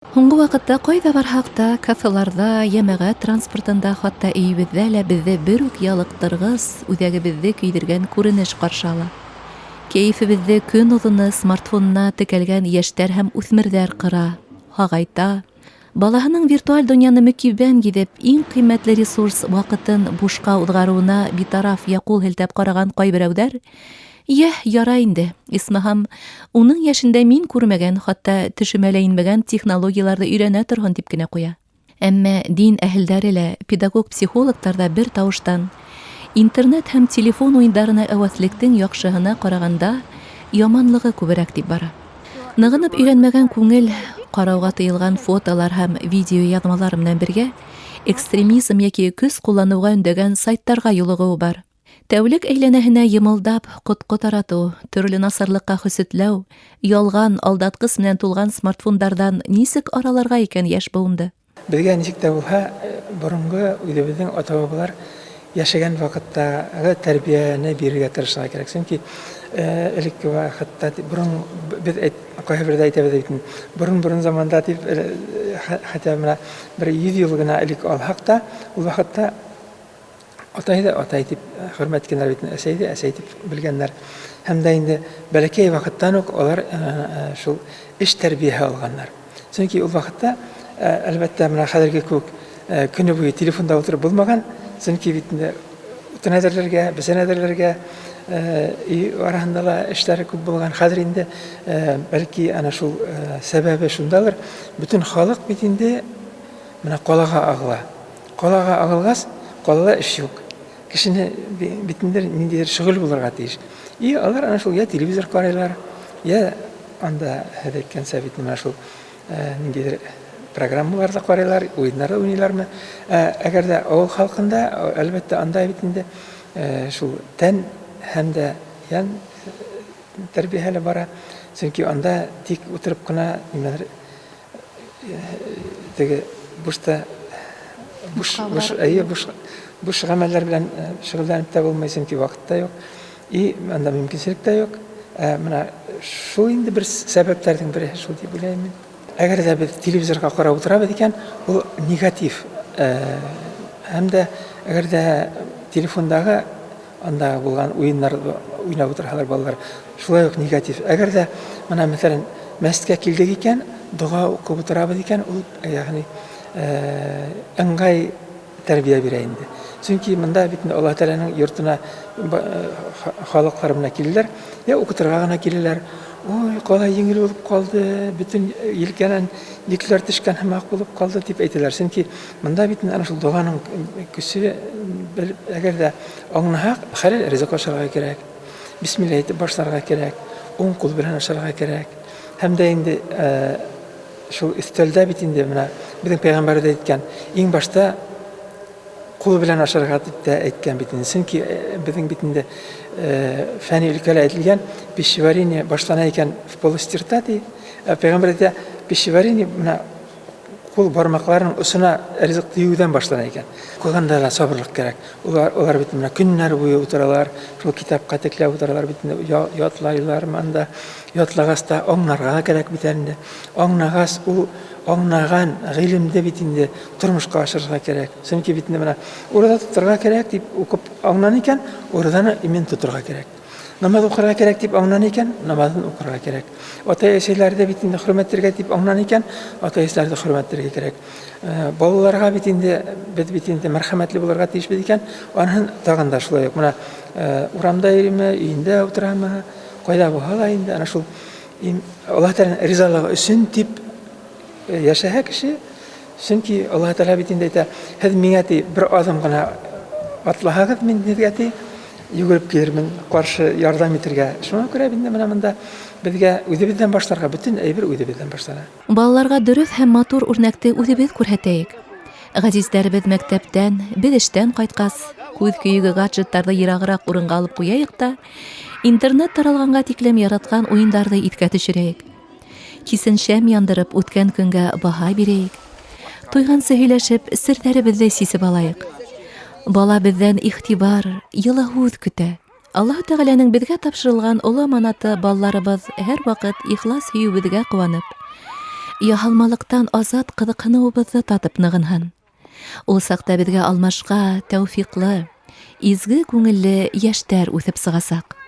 Һуңғы ваҡытта ҡайҙа барһаҡ та, кафеларҙа, йәмәғәт транспортында, хатта өйөбөҙҙә лә беҙҙе бер үк ялыҡтырғыс, үҙәгебеҙҙе көйҙөргән күренеш ҡаршы ала. Кәйефебеҙҙе көн оҙоно смартфонына текәлгән йәштәр һәм үҫмерҙәр ҡыра, һағайта. Балаһының виртуаль донъяны мөкиббән гиҙеп, иң ҡиммәтле ресурс ваҡытын бушҡа уҙғарыуына битараф йә ҡул һелтәп ҡараған ҡайберәүҙәр, ярай инде, исмаһам, уның йәшендә мин күрмәгән, хатта төшөмә лә инмәгән технологияларҙы өйрәнә торһон тип кенә ҡуя. Әммә дин әһелдәре лә, педагог-психологтар ҙа бер тауыштан интернет һәм телефон уйындарына әүәҫлектең яҡшыһына ҡарағанда яманлығы күберәк тип бара. Нығынып өйрәнмәгән күңел, ҡарауға тыйылған фотолар һәм видео яҙмалар менән бергә экстремизм йәки көс ҡулланыуға өндәгән сайттарға юлығыуы бар. Тәүлек әйләнәһенә йымылдап, ҡотҡо таратыу, төрлө насарлыҡҡа хөсөтләү, ялған, алдатҡыс менән тулған смартфондарҙан нисек араларға икән йәш быуынды? Беҙгә нисек тә булһа, боронғо үҙебеҙҙең ата-бабалар йәшәгән ваҡыттағы тәрбиәне бирергә тырышырға кәрәк. Сөнки элекке ваҡытта беҙ ҡайһы берҙә әйтәбеҙ бит, борон заманда тип, хәтта бына бер 100 йыл гына элек алһаҡ та, ул ваҡытта атай тип хөрмәт иткәндәр бит, әсәй тип белгәннәр. Һәм дә инде бәләкәй ваҡыттан уҡ алар шул эш тәрбиәһе алғаннар. Сөнки ул ваҡытта, әлбәттә, менә хәҙерге кеүек көнө буйы телефонда ултырып булмаған. Сөнки бит инде утын әҙерләргә, бесән әҙерләргә, өй араһында ла эштәре күп булған. Хәҙер инде бәлки ана шул сәбәбе шундалыр. Бөтөн халыҡ бит инде менә ҡалаға ағыла. Ҡалаға ағылғас, ҡалала эш юҡ. Кешене битендә ниндәйҙер шөғөл булырға тейеш. И алар ана шул я телевизор ҡарайлар, я анда һеҙ әйткәнсә бит менә шул ниндәйҙер программаларҙы ҡарайлар, уйындарҙы уйнайлармы. Әгәр ҙә ауыл халҡында, әлбәттә, анда бит инде шул тән һәм дә ян тәрбиәһе лә бара. Сөнки анда тик ултырып ҡына теге буш ғәмәлләр белән шөғөлләнеп тә булмай, сөнки ваҡыт та юҡ, и анда мөмкинселек тә юҡ. Менә шул инде бер сәбәптәрҙең береһе шул дип уйлайым мин. Әгәр ҙә беҙ телевизорға ҡарап ултырабыҙ икән, ул негатив. Һәм дә әгәр ҙә телефондағы анда булған уйындар уйнап ултырһалар балалар, шулай уҡ негатив. Әгәр ҙә менә мәҫәлән мәсеткә килдек икән, доға уҡып ултырабыҙ икән, ул яғни ыңғай тәрбиә бирә инде. Сөнки мында бит Аллаһ Тәғәләнең йортона халыҡлар менән киләләр, я уҡытырға ғына киләләр. Ой, ҡалай еңел булып ҡалды, бөтөн елкәнән екләр төшкән һымаҡ булып ҡалды дип әйтәләр. Сөнки мында бит ана шул доғаның көсө, әгәр ҙә аңлаһаҡ, хәләл ризыҡ ашарға кәрәк, бисмилла әйтеп башларға кәрәк, уң ҡул белән ашарға кәрәк. Һәм дә инде шул өҫтәлдә бит инде менә беҙҙең пәйғәмбәр ҙә әйткән, иң башта ҡул белән ашарға тип тә әйткән бит инде. Сөнки беҙҙең бит инде фәнни өлкәлә әйтелгән, пищеварение башлана икән в полости рта, ти. Пәйғәмбәр әйтә, пищеварение менә ҡул бармаҡларының осона ризыҡ тейеүҙән башлана икән. Ҡуйғанда ла сабырлыҡ кәрәк. Улар бит менә көннәр буйы ултыралар, шул китапҡа текләп ултыралар бит инде, ятлайлар анда, ятлағас та аңларға кәрәк бит инде. Аңлағас, ул аңлаған ғилемде бит инде тормошҡа ашырырға кәрәк. Сөнки бит инде менә урада тоторға кәрәк дип уҡып аңланы икән, ураданы имен тоторға кәрәк. Намаҙ уҡырға кәрәк дип аңланы икән, намаҙын уҡырға кәрәк. Ата-әсәләрҙе бит инде хөрмәттәргә дип аңланы икән, ата-әсәләрҙе хөрмәттәргә кәрәк. Балаларға бит инде беҙ бит инде мәрхәмәтле булырға тейешбеҙ икән, аныһын тағын да шулай уҡ. Менә урамда йөрөйме, өйөндә ултырамы, ҡайҙа булһа ла инде ана шул Аллаһ Тәғәләнең ризалығы өсөн тип йәшәһә кеше, сөнки Аллаһ Тәғәлә бит инде әйтә, һеҙ миңә ти бер аҙым ғына атлаһағыҙ, мин һеҙгә ти йүгереп килермен, ҡаршы ярҙам итергә. Шуға күрә бит менә мында беҙгә үҙебеҙҙән башларға, бөтөн әйбер үҙебеҙҙән башлана. Балаларға дөрөҫ һәм матур үрнәкте үҙебеҙ күрһәтәйек. Ғәзиздәребеҙ мәктәптән, беҙ эштән ҡайтҡас, күҙ көйөгө гаджеттарҙы йырағыраҡ урынға алып ҡуяйыҡ та, интернет таралғанға тиклем яратҡан уйындарҙы иҫкә төшөрәйек. Кисен шәм яндырып, үткән көнгә баһа бирәйек. Туйғансы һөйләшеп, серҙәребеҙҙе сисеп алайыҡ. Бала беҙҙән иғтибар, йылы һүҙ көтә. Аллаһ Тәғәләнең беҙгә тапшырылған оло аманаты балаларыбыҙ һәр ваҡыт ихлас һөйөүебеҙгә ҡыуанып, яһалмалыктан азат кызыксынуыбызды татып ныгынһын. Ул сакта беҙгә алмашҡа тәүфиҡлы, изге күңелле йәштәр үҫеп сығасаҡ.